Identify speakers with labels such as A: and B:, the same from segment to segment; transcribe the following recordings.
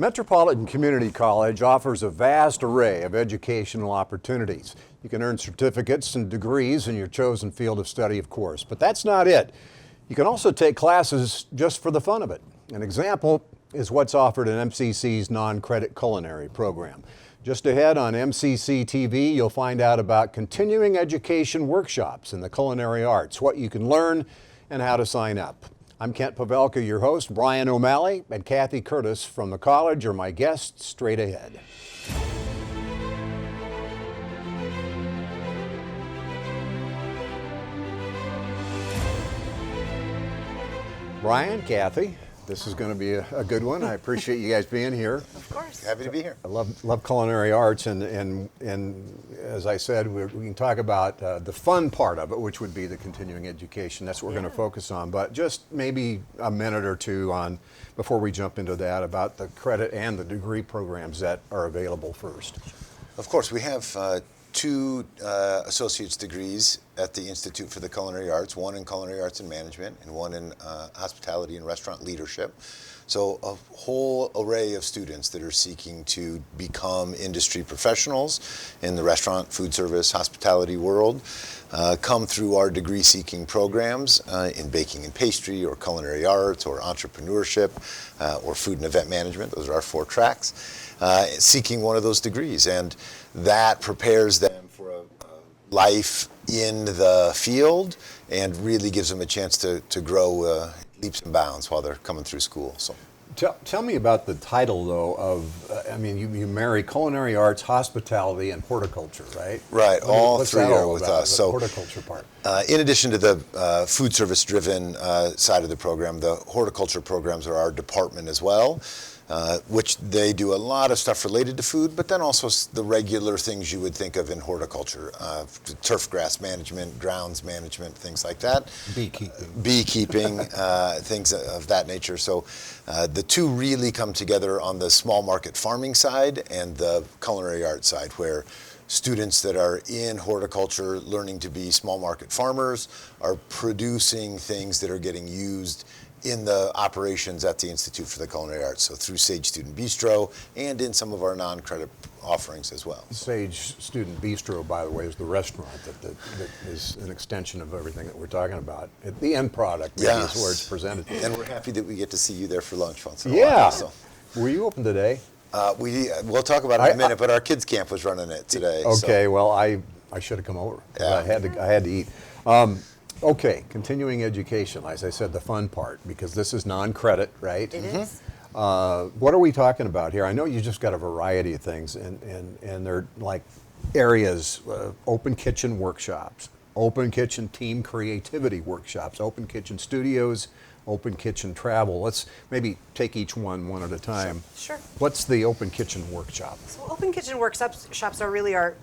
A: Metropolitan Community College offers a vast array of educational opportunities. You can earn certificates and degrees in your chosen field of study, of course, but that's not it. You can also take classes just for the fun of it. An example is what's offered in MCC's non-credit culinary program. Just ahead on MCCTV, you'll find out about continuing education workshops in the culinary arts, what you can learn, and how to sign up. I'm Kent Pavelka, your host. Brian O'Malley and Cathy Curtis from the college are my guests straight ahead. Brian, Cathy, this is going to be a good one. I appreciate you guys being here.
B: Of course.
C: Happy to be here.
A: I love culinary arts, and as I said, we can talk about the fun part of it, which would be the continuing education. That's what we're going to focus on. But just maybe a minute or two on, before we jump into that, about the credit and the degree programs that are available first.
C: Of course, we have two associate's degrees at the Institute for the Culinary Arts, one in Culinary Arts and Management and one in Hospitality and Restaurant Leadership. So a whole array of students that are seeking to become industry professionals in the restaurant, food service, hospitality world come through our degree-seeking programs in baking and pastry or culinary arts or entrepreneurship or food and event management. Those are our 4 tracks, seeking one of those degrees. And that prepares them for a life in the field and really gives them a chance to grow leaps and bounds while they're coming through school. So,
A: tell me about the title, though, of, I mean, you marry culinary arts, hospitality, and horticulture, right?
C: Right, all three are with
A: about,
C: us.
A: the
C: So,
A: horticulture part.
C: in addition to the food service-driven side of the program, the horticulture programs are our department as well. Which they do a lot of stuff related to food, but then also the regular things you would think of in horticulture, turf grass management, grounds management, things like that. Beekeeping, things of that nature. So the two really come together on the small market farming side and the culinary arts side, where students that are in horticulture learning to be small market farmers are producing things that are getting used in the operations at the Institute for the Culinary Arts, so through Sage Student Bistro and in some of our non-credit offerings as well.
A: Sage Student Bistro, by the way, is the restaurant that is an extension of everything that we're talking about. The end product maybe is where it's presented.
C: And we're happy that we get to see you there for lunch once in a
A: Yeah.
C: while. So.
A: Were you open today?
C: We'll talk about it in a minute, but our kids' camp was running it today.
A: Okay,
C: so.
A: well, I should have come over.
C: Yeah.
A: I had to eat. Okay, continuing education, as I said, the fun part, because this is non-credit, right?
B: It is.
A: What are we talking about here? I know you just got a variety of things, and they're like areas, open kitchen workshops, open kitchen team creativity workshops, open kitchen studios, open kitchen travel. Let's maybe take each one at a time.
B: Sure.
A: What's the open kitchen workshop?
B: So open kitchen workshops are really our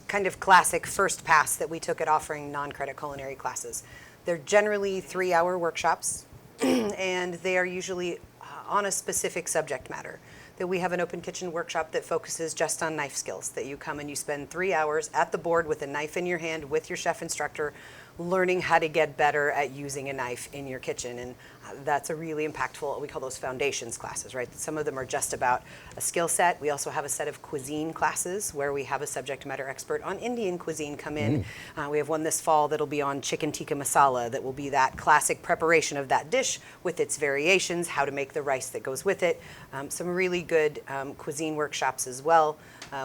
B: kind of classic first pass that we took at offering non-credit culinary classes. They're generally 3-hour workshops, and they are usually on a specific subject matter. That we have an open kitchen workshop that focuses just on knife skills, that you come and you spend 3 hours at the board with a knife in your hand with your chef instructor, learning how to get better at using a knife in your kitchen. And that's a really impactful, we call those foundations classes, right? Some of them are just about a skill set. We also have a set of cuisine classes where we have a subject matter expert on Indian cuisine come in. We have one this fall that'll be on chicken tikka masala, that will be that classic preparation of that dish with its variations, how to make the rice that goes with it. Some really good cuisine workshops as well.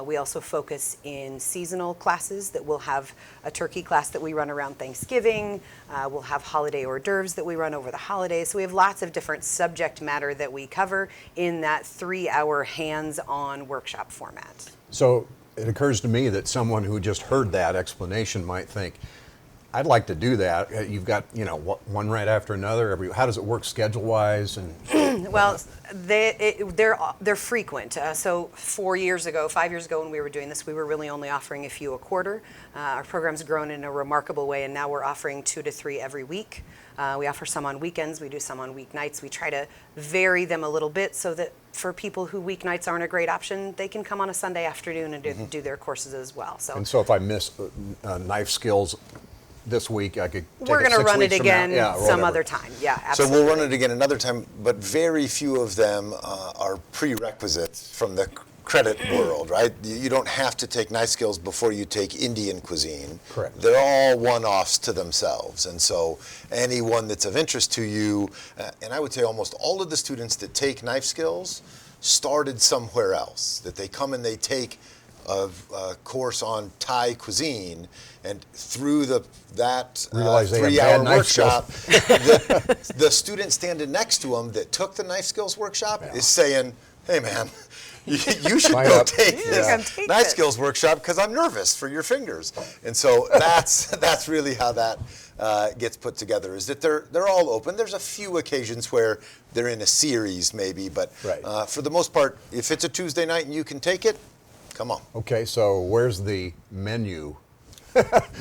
B: We also focus in seasonal classes that we'll have a turkey class that we run around Thanksgiving. We'll have holiday hors d'oeuvres that we run over the holidays. So we have lots of different subject matter that we cover in that 3-hour hands-on workshop format.
A: So it occurs to me that someone who just heard that explanation might think, I'd like to do that. You've got, one right after another. How does it work schedule-wise? And
B: well, they're frequent. So 5 years ago, when we were doing this, we were really only offering a few a quarter. Our program's grown in a remarkable way, and now we're offering 2 to 3 every week. We offer some on weekends. We do some on weeknights. We try to vary them a little bit so that for people who weeknights aren't a great option, they can come on a Sunday afternoon and do their courses as well.
A: And so if I miss knife skills, this week. I could take
B: We're
A: it
B: going to
A: 6
B: run it
A: weeks from now.
B: again
A: Yeah, or
B: some
A: whatever.
B: other time. Yeah,
C: So
B: absolutely.
C: we'll run it again another time, but very few of them are prerequisites from the credit world, right? You don't have to take knife skills before you take Indian cuisine.
A: Correct.
C: They're all one-offs to themselves. And so anyone that's of interest to you, and I would say almost all of the students that take knife skills started somewhere else, that they come and they take a course on Thai cuisine, and through that
A: Realize they have
C: 3-hour
A: bad knife skills.
C: workshop, the student standing next to them that took the knife skills workshop is saying, hey man, you should
A: Sign
C: go
A: up.
C: take
B: You
C: this
B: come take
C: knife
B: this.
C: skills workshop because I'm nervous for your fingers. And so that's really how that gets put together, is that they're all open. There's a few occasions where they're in a series maybe, but
A: Right.
C: for the most part, if it's a Tuesday night and you can take it, come on.
A: Okay, so where's the menu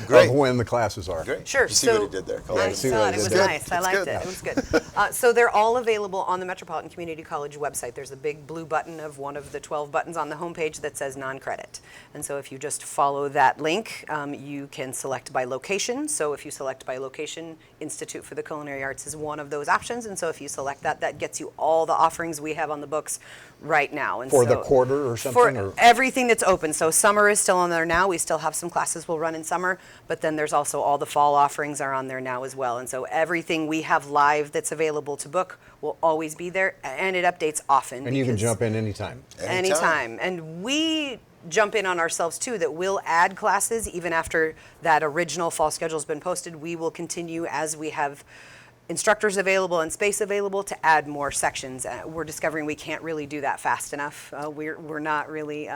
C: Great.
A: of when the classes are?
C: Great.
B: Sure.
C: You see what he did there, Colin?
B: I
A: see
B: saw
A: what I
B: it. It
A: did
B: was
A: there?
B: nice. I
C: It's
B: liked
C: good.
B: it. It was good. So they're all available on the Metropolitan Community College website. There's a big blue button of one of the 12 buttons on the homepage that says non-credit. And so if you just follow that link, you can select by location. So if you select by location, Institute for the Culinary Arts is one of those options. And so if you select that, that gets you all the offerings we have on the books right now. And
A: For the
B: so-
A: quarter or something?
B: For
A: or?
B: everything that's open. So summer is still on there now. We still have some classes we'll run in summer, but then there's also all the fall offerings are on there now as well. And so everything we have live that's available to book will always be there, and it updates often.
A: And you can
B: because-
A: jump in anytime.
B: Anytime. And we jump in on ourselves too, that we'll add classes even after that original fall schedule's been posted. We will continue as we have instructors available and space available to add more sections. We're discovering we can't really do that fast enough. We're not really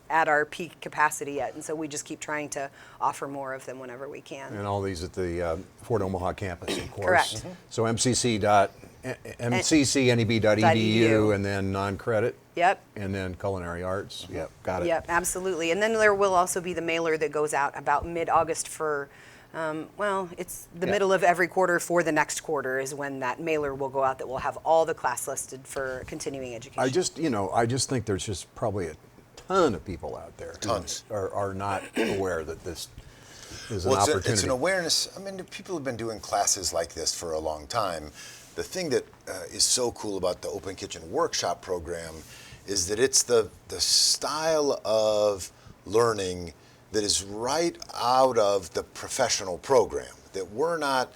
B: at our peak capacity yet, and so we just keep trying to offer more of them whenever we can.
A: And all these at the Fort Omaha campus, of course.
B: Correct.
A: Mm-hmm. So mccneb.edu and then non-credit.
B: Yep.
A: And then culinary arts. Yep, got it.
B: Yep, absolutely. And then there will also be the mailer that goes out about mid-August for, it's the middle of every quarter for the next quarter is when that mailer will go out that will have all the class listed for continuing education.
A: I just think there's just probably a ton of people out there who
C: Tons.
A: are not aware that this is an
C: Well,
A: opportunity.
C: it's an awareness. I mean, people have been doing classes like this for a long time. The thing that is so cool about the Open Kitchen Workshop program is that it's the style of learning that is right out of the professional program. That we're not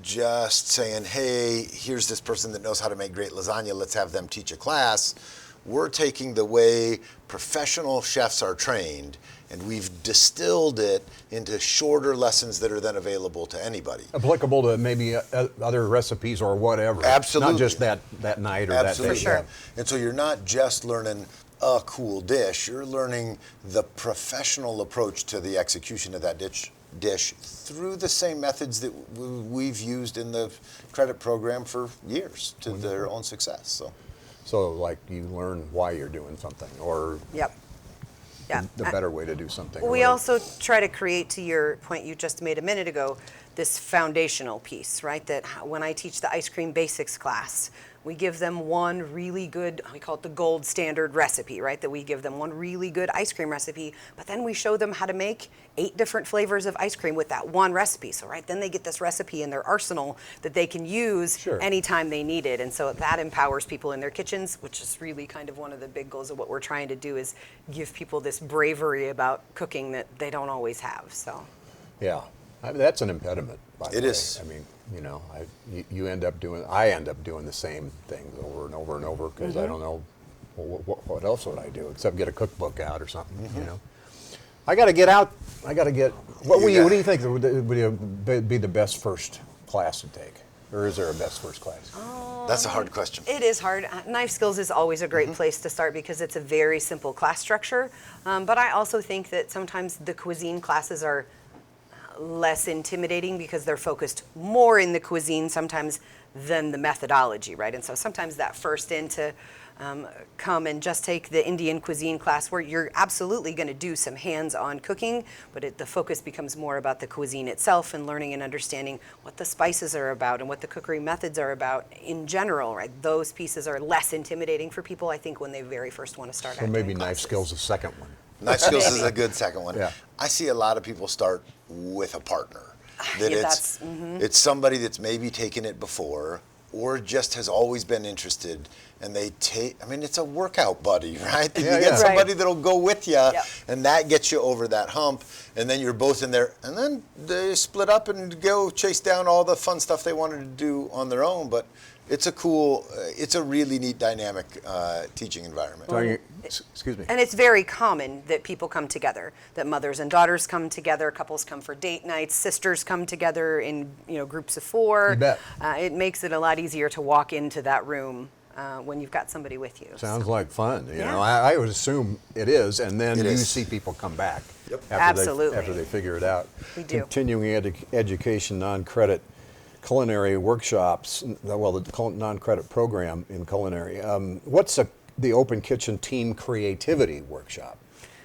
C: just saying, hey, here's this person that knows how to make great lasagna, let's have them teach a class. We're taking the way professional chefs are trained, and we've distilled it into shorter lessons that are then available to anybody.
A: applicable to maybe other recipes or whatever.
C: Absolutely.
A: Not just that night or
C: Absolutely.
A: that day.
B: For sure.
C: And so you're not just learning a cool dish, you're learning the professional approach to the execution of that dish through the same methods that we've used in the credit program for years to their own success.
A: So like you learn why you're doing something or
B: Yep. Yeah.
A: the better way to do something. or
B: We
A: whatever.
B: also try to create, to your point you just made a minute ago, this foundational piece, right? That when I teach the ice cream basics class, we give them one really good, we call it the gold standard recipe, right? That we give them one really good ice cream recipe, but then we show them how to make 8 different flavors of ice cream with that one recipe. So, right, then they get this recipe in their arsenal that they can use
A: Sure.
B: anytime they need it. And so that empowers people in their kitchens, which is really kind of one of the big goals of what we're trying to do is give people this bravery about cooking that they don't always have, so.
A: Yeah, I mean, that's an impediment. By the
C: It
A: way.
C: is.
A: I mean, I end up doing the same things over and over and over because I don't know what else would I do except get a cookbook out or something. You know, I got to get out. I got to get. What do you think would be the best first class to take, or is there a best first class?
C: That's a hard question.
B: It is hard. Knife skills is always a great place to start because it's a very simple class structure. But I also think that sometimes the cuisine classes are less intimidating because they're focused more in the cuisine sometimes than the methodology, right? And so sometimes that first in to come and just take the Indian cuisine class where you're absolutely going to do some hands-on cooking, but the focus becomes more about the cuisine itself and learning and understanding what the spices are about and what the cookery methods are about in general, right? Those pieces are less intimidating for people, I think, when they very first want to start
A: So
B: out
A: maybe
B: doing
A: knife
B: classes.
A: skills, the second one.
C: Knife skills is a good second one.
A: Yeah.
C: I see a lot of people start with a partner. That
B: Yeah,
C: it's somebody that's maybe taken it before or just has always been interested, and they take, I mean, it's a workout buddy, right?
A: Yeah,
C: You get
A: yeah.
C: somebody
B: Right.
C: that'll go with you,
B: Yep.
C: and that gets you over that hump, and then you're both in there, and then they split up and go chase down all the fun stuff they wanted to do on their own, but it's a cool, it's a really neat dynamic teaching environment.
A: Excuse me.
B: And it's very common that people come together, that mothers and daughters come together, couples come for date nights, sisters come together in groups of 4.
A: You bet.
B: It makes it a lot easier to walk into that room when you've got somebody with you.
A: Sounds like fun. You
B: Yeah.
A: know, I would assume it is, and then
C: It
A: you
C: is.
A: see people come back.
C: Yep.
B: Absolutely.
A: After they figure it out.
B: We do.
A: Continuing education, non-credit culinary workshops. Well, the non-credit program in culinary. What's the Open Kitchen Team Creativity Workshop?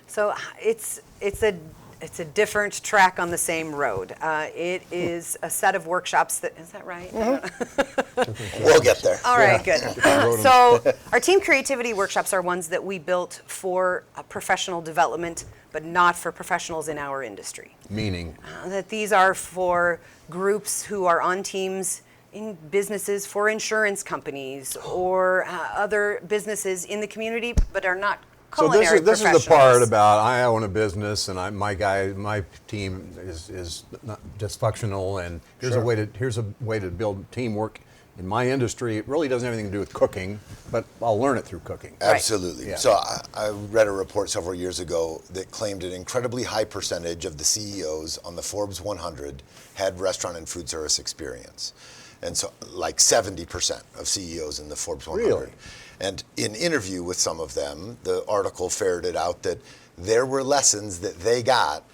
B: So it's a different track on the same road. It is a set of workshops that, is that right?
C: We'll get there.
B: All right, good.
A: wrote 'em.
B: So our team creativity workshops are ones that we built for professional development, but not for professionals in our industry.
A: Meaning,
B: That these are for groups who are on teams in businesses for insurance companies or other businesses in the community, but are not
A: so
B: culinary
A: this is the part
B: professionals.
A: about I own a business and my team is not dysfunctional, and here's
C: Sure.
A: a way to build teamwork. In my industry, it really doesn't have anything to do with cooking, but I'll learn it through cooking.
C: Absolutely.
A: Yeah.
C: So I read a report several years ago that claimed an incredibly high percentage of the CEOs on the Forbes 100 had restaurant and food service experience. And so like 70% of CEOs in the Forbes 100.
A: Really?
C: And in interview with some of them, the article ferreted out that there were lessons that they got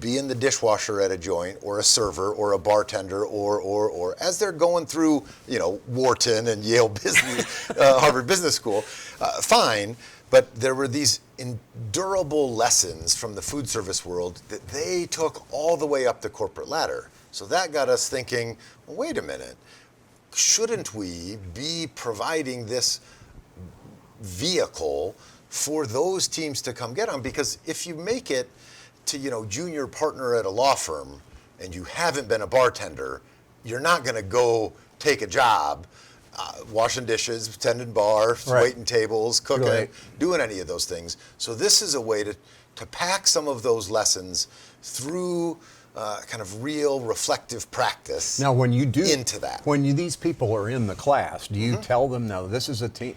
C: being the dishwasher at a joint or a server or a bartender or as they're going through, Wharton and Yale Business, Harvard Business School, fine, but there were these endurable lessons from the food service world that they took all the way up the corporate ladder. So that got us thinking, well, wait a minute, shouldn't we be providing this vehicle for those teams to come get on? Because if you make it to junior partner at a law firm and you haven't been a bartender, you're not going to go take a job washing dishes, tending bars,
A: Right.
C: waiting tables, cooking,
A: Right.
C: doing any of those things. So this is a way to pack some of those lessons through kind of real reflective practice.
A: Now, when you do
C: into that.
A: when these people are in the class, do you tell them now this is a team,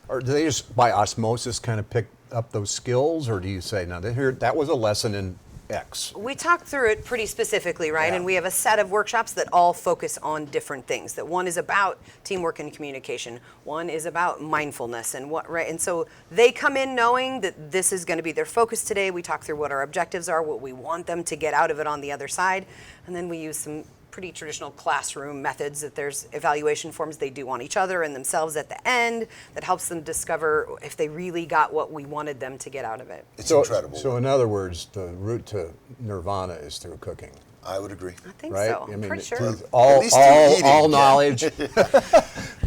A: or do they just by osmosis kind of pick up those skills, or do you say, now that was a lesson in X?
B: We talked through it pretty specifically, right?
A: Yeah.
B: And we have a set of workshops that all focus on different things. That one is about teamwork and communication. One is about mindfulness and right? And so they come in knowing that this is going to be their focus today. We talk through what our objectives are, what we want them to get out of it on the other side, and then we use some pretty traditional classroom methods that there's evaluation forms they do on each other and themselves at the end that helps them discover if they really got what we wanted them to get out of it.
C: It's incredible.
A: So in other words, the route to nirvana is through cooking,
C: I would agree.
B: I think
A: right?
B: so. I'm pretty sure.
A: through all
C: At least through eating,
A: all
C: yeah.
A: knowledge.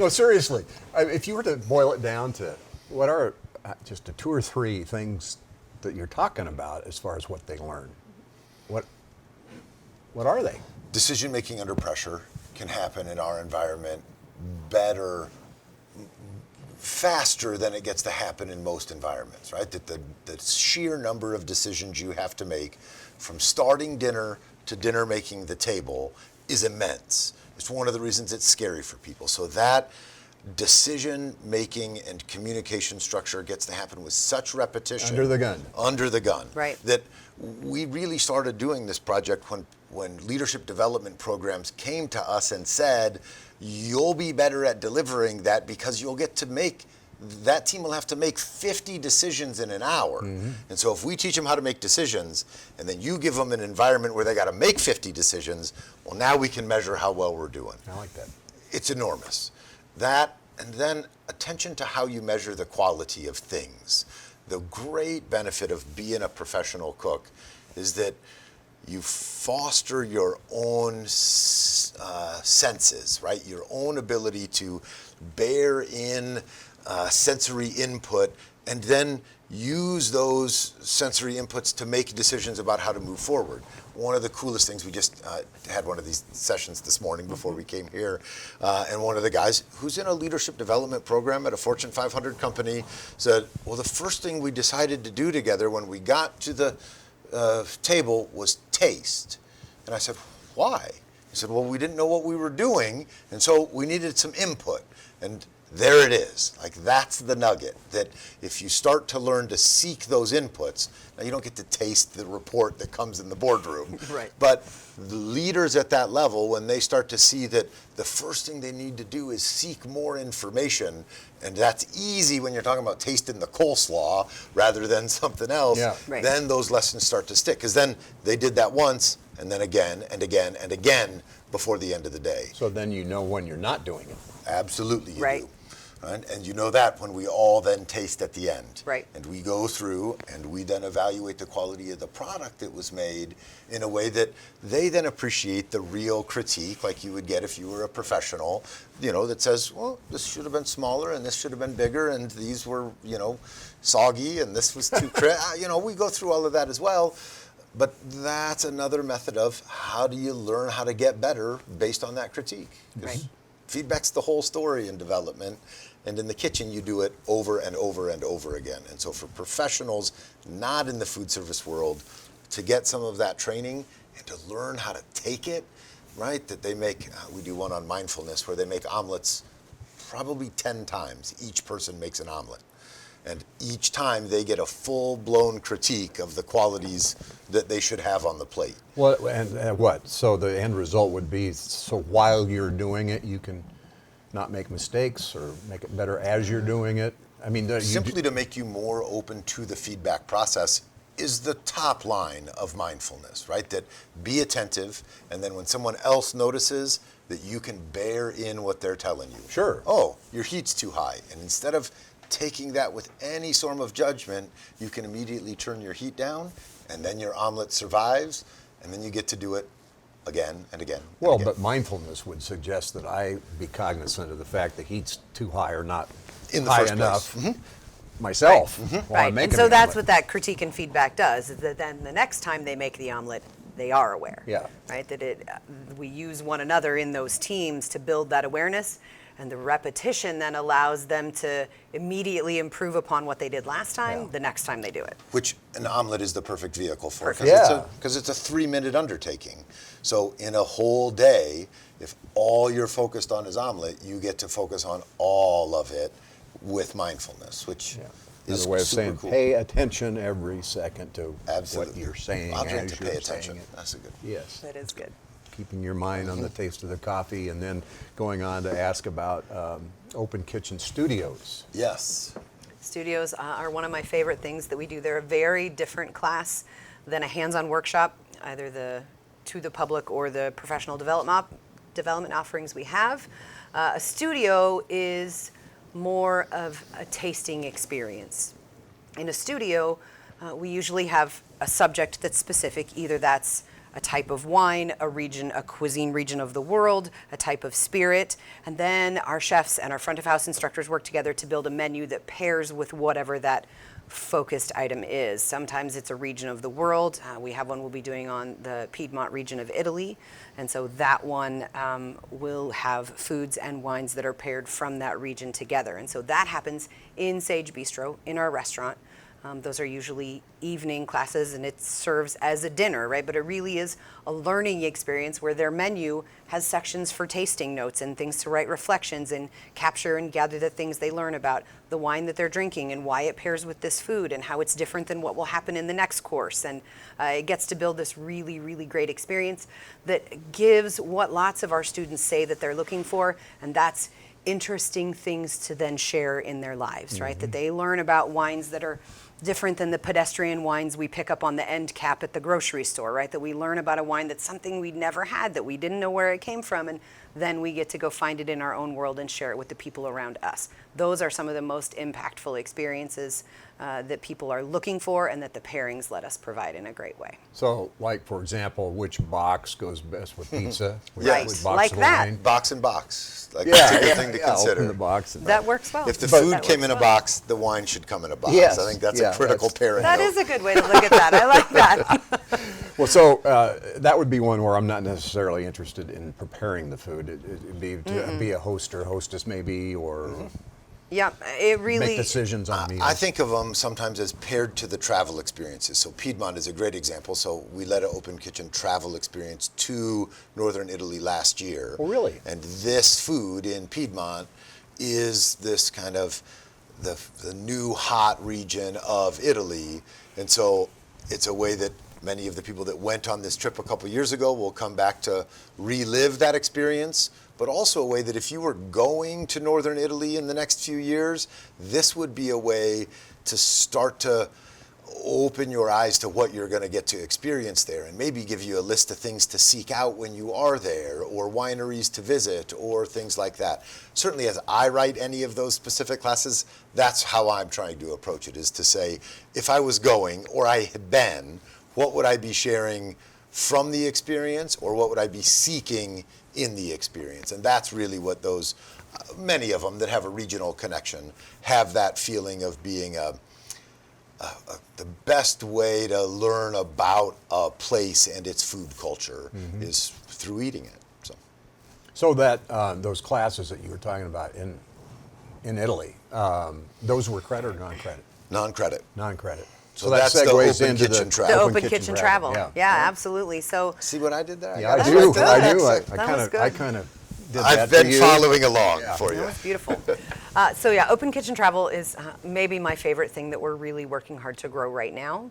A: No, seriously. If you were to boil it down to what are just the 2 or 3 things that you're talking about as far as what they learn, what are they?
C: Decision making under pressure can happen in our environment better, faster than it gets to happen in most environments, right? That the sheer number of decisions you have to make from starting dinner to dinner making the table is immense. It's one of the reasons it's scary for people. So that decision making and communication structure gets to happen with such repetition.
A: Under the gun.
C: Under the gun.
B: Right.
C: That we really started doing this project when leadership development programs came to us and said, you'll be better at delivering that because you'll get to that team will have to make 50 decisions in an hour.
A: Mm-hmm.
C: And so if we teach them how to make decisions and then you give them an environment where they got to make 50 decisions, well, now we can measure how well we're doing.
A: I like that.
C: It's enormous. That, and then attention to how you measure the quality of things. The great benefit of being a professional cook is that you foster your own senses, right? Your own ability to bear in sensory input and then use those sensory inputs to make decisions about how to move forward. One of the coolest things, we just had one of these sessions this morning before we came here, and one of the guys who's in a leadership development program at a Fortune 500 company said, well, the first thing we decided to do together when we got to the table was taste. And I said, why? He said, well, we didn't know what we were doing, and so we needed some input. And there it is. Like, that's the nugget, that if you start to learn to seek those inputs, now you don't get to taste the report that comes in the boardroom,
B: Right.
C: but the leaders at that level, when they start to see that the first thing they need to do is seek more information, and that's easy when you're talking about tasting the coleslaw rather than something else,
A: Yeah.
B: Right.
C: then those lessons start to stick, because then they did that once, and then again, and again, and again before the end of the day.
A: So then you know when you're not doing it.
C: Absolutely you
B: Right.
C: do. And you know that when we all then taste at the end.
B: Right.
C: And we go through and we then evaluate the quality of the product that was made in a way that they then appreciate the real critique, like you would get if you were a professional, that says, well, this should have been smaller and this should have been bigger and these were, soggy and this was too we go through all of that as well. But that's another method of how do you learn how to get better based on that critique. 'Cause
B: Right.
C: feedback's the whole story in development, and in the kitchen you do it over and over and over again. And so for professionals not in the food service world to get some of that training and to learn how to take it, right, that they make, we do one on mindfulness where they make omelets probably 10 times. Each person makes an omelet. And each time they get a full-blown critique of the qualities that they should have on the plate.
A: What and what? So the end result would be, so while you're doing it, you can not make mistakes or make it better as you're doing it. I mean,
C: Simply to make you more open to the feedback process is the top line of mindfulness, right? That be attentive, and then when someone else notices, that you can bear in what they're telling you.
A: Sure.
C: Oh, your heat's too high. And instead of taking that with any sort of judgment, you can immediately turn your heat down, and then your omelet survives, and then you get to do it again and again. And
A: Well,
C: again.
A: but mindfulness would suggest that I be cognizant of the fact that heat's too high or not
C: In the
A: high
C: first
A: enough
C: place.
A: myself while
B: Right,
A: I'm making
B: and so
A: the
B: that's
A: omelet.
B: what that critique and feedback does, is that then the next time they make the omelet, they are aware.
A: Yeah.
B: Right, that we use one another in those teams to build that awareness, and the repetition then allows them to immediately improve upon what they did last time,
A: Yeah.
B: the next time they do it.
C: Which an omelet is the perfect vehicle for.
B: Perfect.
C: Because it's a 3-minute undertaking. So in a whole day, if all you're focused on is omelet, you get to focus on all of it with mindfulness, which is
A: Another way of
C: super
A: saying,
C: cool.
A: pay attention every second to
C: Absolutely.
A: what you're saying
C: I'll drink
A: as
C: to
A: you're
C: pay
A: saying
C: attention.
A: it.
C: That's a good.
A: Yes.
B: That is good.
A: Keeping your mind on the taste of the coffee, and then going on to ask about open kitchen studios.
C: Yes.
B: Studios are one of my favorite things that we do. They're a very different class than a hands-on workshop, either to the public or the professional development offerings we have. A studio is more of a tasting experience. In a studio, we usually have a subject that's specific. Either that's a type of wine, a cuisine region of the world, a type of spirit, and then our chefs and our front of house instructors work together to build a menu that pairs with whatever that focused item is. Sometimes it's a region of the world. We have one we'll be doing on the Piedmont region of Italy, and so that one will have foods and wines that are paired from that region together. And so that happens in Sage Bistro, in our restaurant. Those are usually evening classes, and it serves as a dinner, right? But it really is a learning experience where their menu has sections for tasting notes and things to write reflections and capture and gather the things they learn about the wine that they're drinking and why it pairs with this food and how it's different than what will happen in the next course. And it gets to build this really, really great experience that gives what lots of our students say that they're looking for, and that's interesting things to then share in their lives, right? That they learn about wines that are different than the pedestrian wines we pick up on the end cap at the grocery store, right? That we learn about a wine that's something we'd never had, that we didn't know where it came from, and then we get to go find it in our own world and share it with the people around us. Those are some of the most impactful experiences that people are looking for, and that the pairings let us provide in a great way.
A: So, like, for example, which box goes best with pizza?
B: Right,
A: Which
B: like
A: of
B: that.
A: wine?
C: Box and box. Like that's a good thing to consider.
A: Open the box.
B: That works well.
C: If the
B: That
C: food
B: works
C: came in a
B: well.
C: box, the wine should come in a box.
A: Yes,
C: I think that's
A: yeah,
C: a critical
A: that's-
C: pairing.
B: That
C: though.
B: is a good way to look at that. I like that.
A: Well, so that would be one where I'm not necessarily interested in preparing the food. It'd be to be a host or hostess maybe, or
B: Yeah, it really.
A: make decisions on meals.
C: I think of them sometimes as paired to the travel experiences. So Piedmont is a great example. So we led an open kitchen travel experience to northern Italy last year.
A: Oh, really?
C: And this food in Piedmont is this kind of the new hot region of Italy. And so it's a way that many of the people that went on this trip a couple years ago will come back to relive that experience, but also a way that if you were going to northern Italy in the next few years, this would be a way to start to open your eyes to what you're going to get to experience there, and maybe give you a list of things to seek out when you are there, or wineries to visit, or things like that. Certainly as I write any of those specific classes, that's how I'm trying to approach it, is to say, if I was going, or I had been, what would I be sharing from the experience, or what would I be seeking in the experience? And that's really what those, many of them that have a regional connection, have that feeling of being the best way to learn about a place and its food culture is through eating it.
A: So that those classes that you were talking about in Italy, those were credit or non-credit?
C: Non-credit.
A: Non-credit.
C: So that's the
A: segues
C: open
A: into
C: kitchen
B: The
C: travel.
B: open kitchen travel. Yeah, absolutely. So
C: See what I did there?
A: Yeah, I
C: got
A: do.
C: that.
A: I do.
B: That was good.
A: I kind of did that
C: I've
A: for
C: been
A: you.
C: following along for
B: that
C: you.
B: was beautiful. So yeah, open kitchen travel is maybe my favorite thing that we're really working hard to grow right now.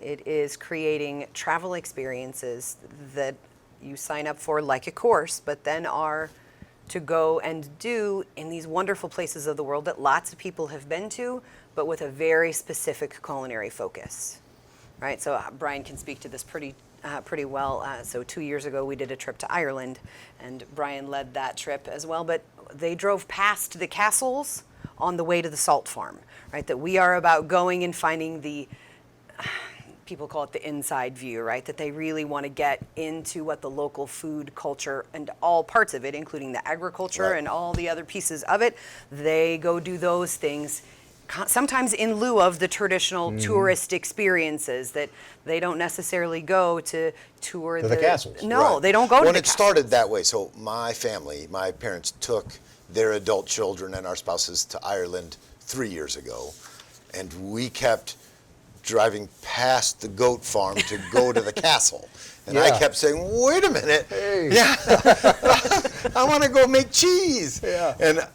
B: It is creating travel experiences that you sign up for like a course, but then are to go and do in these wonderful places of the world that lots of people have been to, but with a very specific culinary focus. Right, so Brian can speak to this pretty well. So 2 years ago, we did a trip to Ireland, and Brian led that trip as well. But they drove past the castles on the way to the salt farm. Right, that we are about going and finding the, people call it the inside view. Right, that they really want to get into what the local food culture and all parts of it, including the agriculture
C: Right.
B: and all the other pieces of it. They go do those things, sometimes in lieu of the traditional tourist experiences, that they don't necessarily go to tour
A: the castles.
B: No,
C: Right.
B: they don't go to
C: When
B: the
C: it
B: castles.
C: started that way, so my family, my parents took their adult children and our spouses to Ireland 3 years ago, and we kept driving past the goat farm to go to the castle. And I
A: Yeah.
C: kept saying, wait a minute.
A: Hey.
C: Yeah. I want to go make cheese.
A: Yeah.
C: And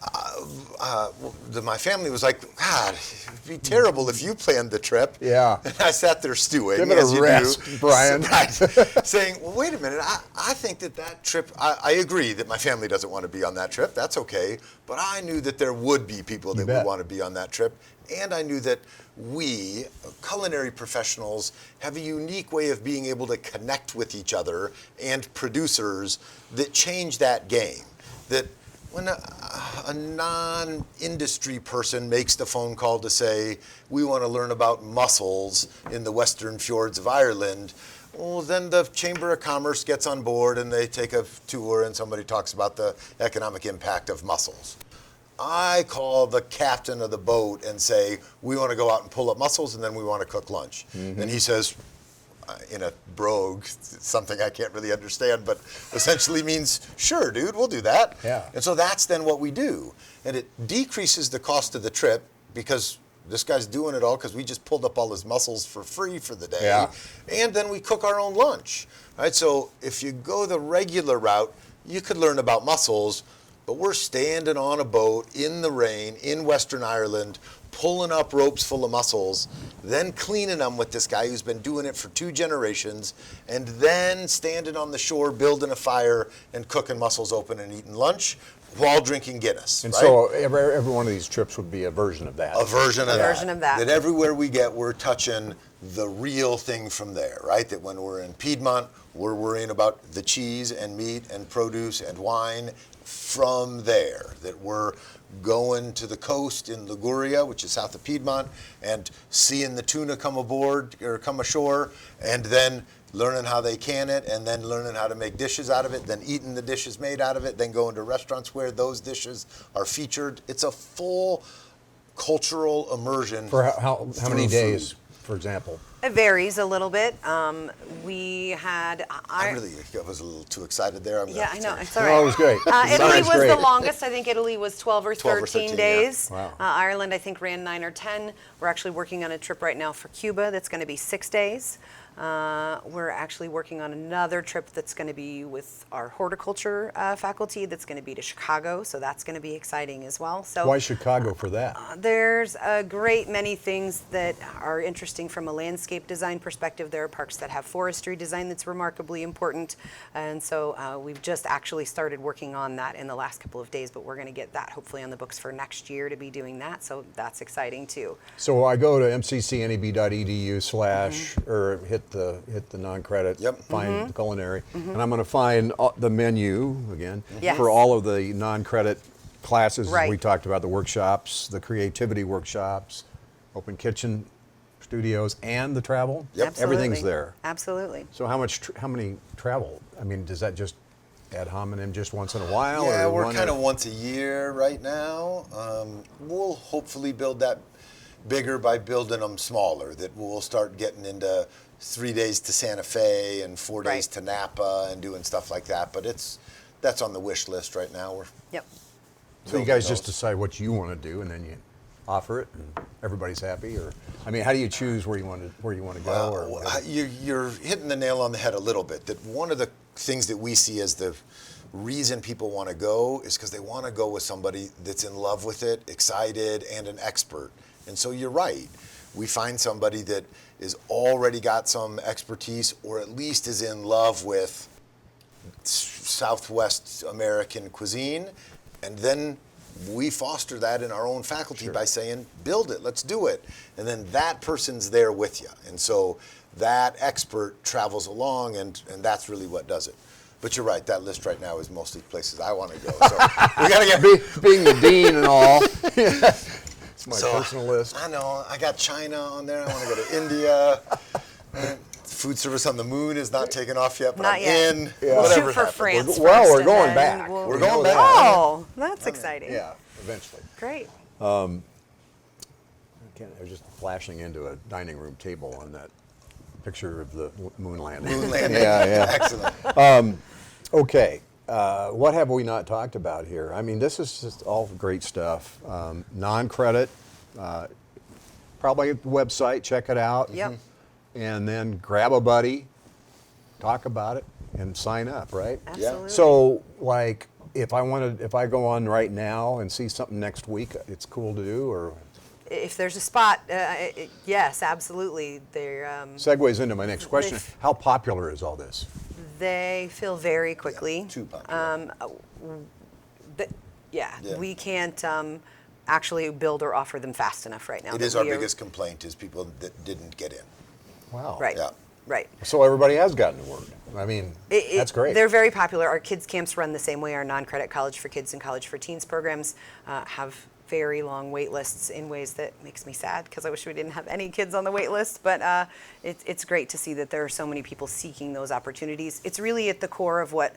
C: my family was like, God, it'd be terrible if you planned the trip.
A: Yeah.
C: And I sat there stewing.
A: Give it
C: as
A: a
C: you
A: rest,
C: do.
A: Brian.
C: Right. Saying, well, wait a minute. I think that trip, I agree that my family doesn't want to be on that trip. That's okay. But I knew that there would be people that
A: bet.
C: would want to be on that trip. And I knew that we, culinary professionals, have a unique way of being able to connect with each other and producers that change that game. That when a non-industry person makes the phone call to say, we want to learn about mussels in the western fjords of Ireland, well, then the Chamber of Commerce gets on board and they take a tour and somebody talks about the economic impact of mussels. I call the captain of the boat and say, we want to go out and pull up mussels and then we want to cook lunch. And he says, in a brogue, something I can't really understand, but essentially means, sure, dude, we'll do that.
A: Yeah.
C: And so that's then what we do. And it decreases the cost of the trip because this guy's doing it all because we just pulled up all his mussels for free for the day.
A: Yeah.
C: And then we cook our own lunch. Right? So if you go the regular route, you could learn about mussels, but we're standing on a boat in the rain in Western Ireland, pulling up ropes full of mussels, then cleaning them with this guy who's been doing it for 2 generations, and then standing on the shore, building a fire, and cooking mussels open and eating lunch while drinking Guinness.
A: And
C: right?
A: so every one of these trips would be a version of that.
C: A version of
B: A
C: that.
B: version of that.
C: That everywhere we get, we're touching the real thing from there, right? That when we're in Piedmont, we're worrying about the cheese and meat and produce and wine from there. That we're going to the coast in Liguria, which is south of Piedmont, and seeing the tuna come aboard or come ashore, and then learning how they can it, and then learning how to make dishes out of it, then eating the dishes made out of it, then going to restaurants where those dishes are featured. It's a full cultural immersion.
A: For how many
C: through
A: days,
C: food.
A: for example?
B: It varies a little bit. We had.
C: I was a little too excited there. I'm gonna
B: Yeah,
C: have
B: I
C: to
B: know.
C: take-
B: It's all right.
A: Oh, it was great.
B: Italy
A: Sounds
B: was
A: great.
B: the longest. I think Italy was 12 or
C: 12 or
B: 13
C: 13,
B: days.
A: yeah. Wow.
B: Ireland, I think, ran 9 or 10. We're actually working on a trip right now for Cuba that's going to be 6 days. We're actually working on another trip that's going to be with our horticulture faculty that's going to be to Chicago, so that's going to be exciting as well. So
A: Why Chicago for that?
B: there's a great many things that are interesting from a landscape design perspective. There are parks that have forestry design that's remarkably important, and so we've just actually started working on that in the last couple of days, but we're going to get that hopefully on the books for next year to be doing that, so that's exciting too.
A: So I go to mccneb.edu/ or hit the non-credit,
C: Yep.
A: find the culinary, and I'm going to find the menu again
B: Yes.
A: for all of the non-credit classes
B: Right.
A: we talked about, the workshops, the creativity workshops, open kitchen studios, and the travel.
C: Yep.
A: Everything's
B: Absolutely.
A: there.
B: Absolutely.
A: So how many travel? I mean, does that just ad hominem just once in a while?
C: Yeah,
A: or
C: we're
A: one
C: kind
A: or-
C: of once a year right now. We'll hopefully build that bigger by building them smaller. That we'll start getting into 3 days to Santa Fe and 4 days
B: Right.
C: to Napa and doing stuff like that. But that's on the wish list right now.
B: Yep.
A: So you guys just
C: those.
A: decide what you want to do, and then you offer it, and everybody's happy. Or, I mean, how do you choose where you want to go? Or whatever?
C: You're hitting the nail on the head a little bit. That one of the things that we see as the reason people want to go is because they want to go with somebody that's in love with it, excited, and an expert. And so you're right. We find somebody that is already got some expertise, or at least is in love with Southwest American cuisine, and then we foster that in our own faculty by saying, build it, let's do it. And then that person's there with you. And so that expert travels along, and that's really what does it. But you're right, that list right now is mostly places I want to go. So we got to get...
A: Being the dean and all. It's my
C: So,
A: personal list.
C: I know, I got China on there, I want to go to India. Food service on the moon is not taken off yet, but
B: Not
C: I'm
B: yet.
C: in.
B: We'll
C: Whatever
B: shoot for
C: happens.
B: France
A: Well,
B: first,
A: we're
B: and
A: going
B: then
A: back.
B: we'll-
C: We're
A: We know
C: going
A: that.
C: back.
B: Oh, that's exciting.
A: Yeah, eventually.
B: Great.
A: I was just flashing into a dining room table on that picture of the moon landing.
C: Moon landing.
A: Yeah, yeah.
C: Excellent.
A: Okay, what have we not talked about here? I mean, this is just all great stuff. Non-credit, probably at the website, check it out.
B: Yep.
A: And then grab a buddy, talk about it, and sign up, right?
B: Absolutely.
A: So, like, if I go on right now and see something next week, it's cool to do, or
B: If there's a spot, yes, absolutely.
A: segues into my next question.
B: If-
A: How popular is all this?
B: They fill very quickly.
C: Too popular.
B: Yeah,
C: Yeah.
B: we can't actually build or offer them fast enough right now.
C: It
B: that
C: is our
B: we are-
C: biggest complaint is people that didn't get in.
A: Wow.
B: Right.
C: Yeah.
B: Right.
A: So everybody has gotten the word. I mean, that's great.
B: They're very popular. Our kids camps run the same way. Our non-credit college for kids and college for teens programs have very long wait lists in ways that makes me sad because I wish we didn't have any kids on the wait list. But it's great to see that there are so many people seeking those opportunities. It's really at the core of what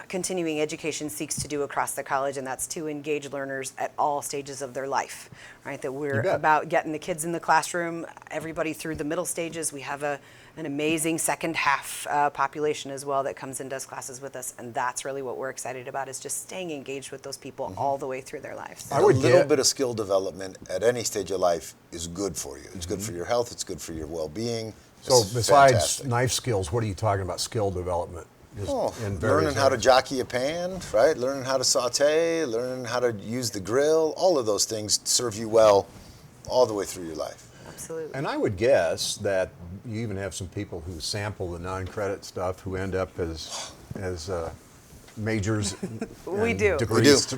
B: continuing education seeks to do across the college, and that's to engage learners at all stages of their life, right? That we're
A: You bet.
B: about getting the kids in the classroom, everybody through the middle stages. We have an amazing second half population as well that comes and does classes with us, and that's really what we're excited about, is just staying engaged with those people all the way through their lives.
A: I
C: And
A: would
C: a little
A: get-
C: bit of skill development at any stage of life is good for you. It's good for your health. It's good for your well-being.
A: So
C: It's
A: besides
C: fantastic.
A: knife skills, what are you talking about skill development? Just in various
C: Learning how to
A: areas.
C: jockey a pan, right? Learning how to saute, learning how to use the grill. All of those things serve you well all the way through your life.
B: Absolutely.
A: And I would guess that you even have some people who sample the non-credit stuff who end up as majors.
B: We
A: and
B: do.
A: Degrees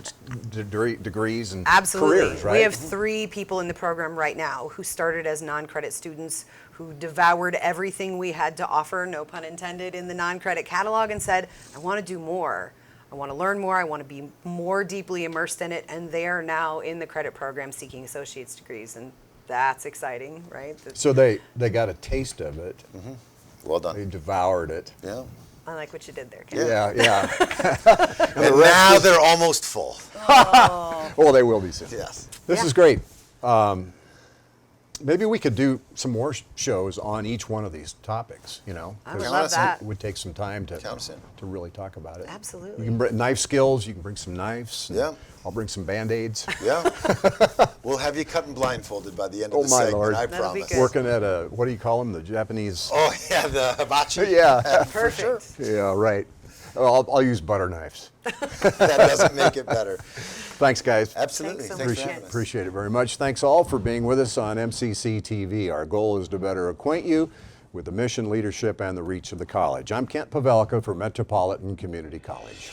A: and
B: Absolutely.
A: careers, right?
B: We have 3 people in the program right now who started as non-credit students, who devoured everything we had to offer, no pun intended, in the non-credit catalog and said, I want to do more. I want to learn more. I want to be more deeply immersed in it. And they are now in the credit program seeking associate's degrees. And that's exciting, right?
A: So they got a taste of it.
C: Well done.
A: They devoured it.
C: Yeah.
B: I like what you did there, Ken.
A: Yeah.
C: And now they're almost full.
A: Oh, they will be soon.
C: Yes.
A: This is great. Maybe we could do some more shows on each one of these topics, you know?
B: I would
A: 'cause
B: love that.
A: It would take some time to
C: Count us in.
A: really talk about it.
B: Absolutely.
A: You can bring knife skills, you can bring some knives. and
C: Yeah.
A: I'll bring some Band-Aids.
C: Yeah. We'll have you cut and blindfolded by the end of
A: Oh,
C: the
A: my
C: segment,
A: Lord.
C: I
B: That'll be
C: promise.
B: good.
A: Working at a, what do you call them, the Japanese?
C: Oh, yeah, the hibachi.
A: Yeah.
B: Perfect.
A: Yeah, right. I'll use butter knives.
C: That doesn't make it better.
A: Thanks, guys.
C: Absolutely.
B: Thanks so
C: Thanks
B: much,
C: for
B: Ken.
C: having us.
A: Appreciate it very much. Thanks all for being with us on MCCTV. Our goal is to better acquaint you with the mission, leadership, and the reach of the college. I'm Kent Pavelka for Metropolitan Community College.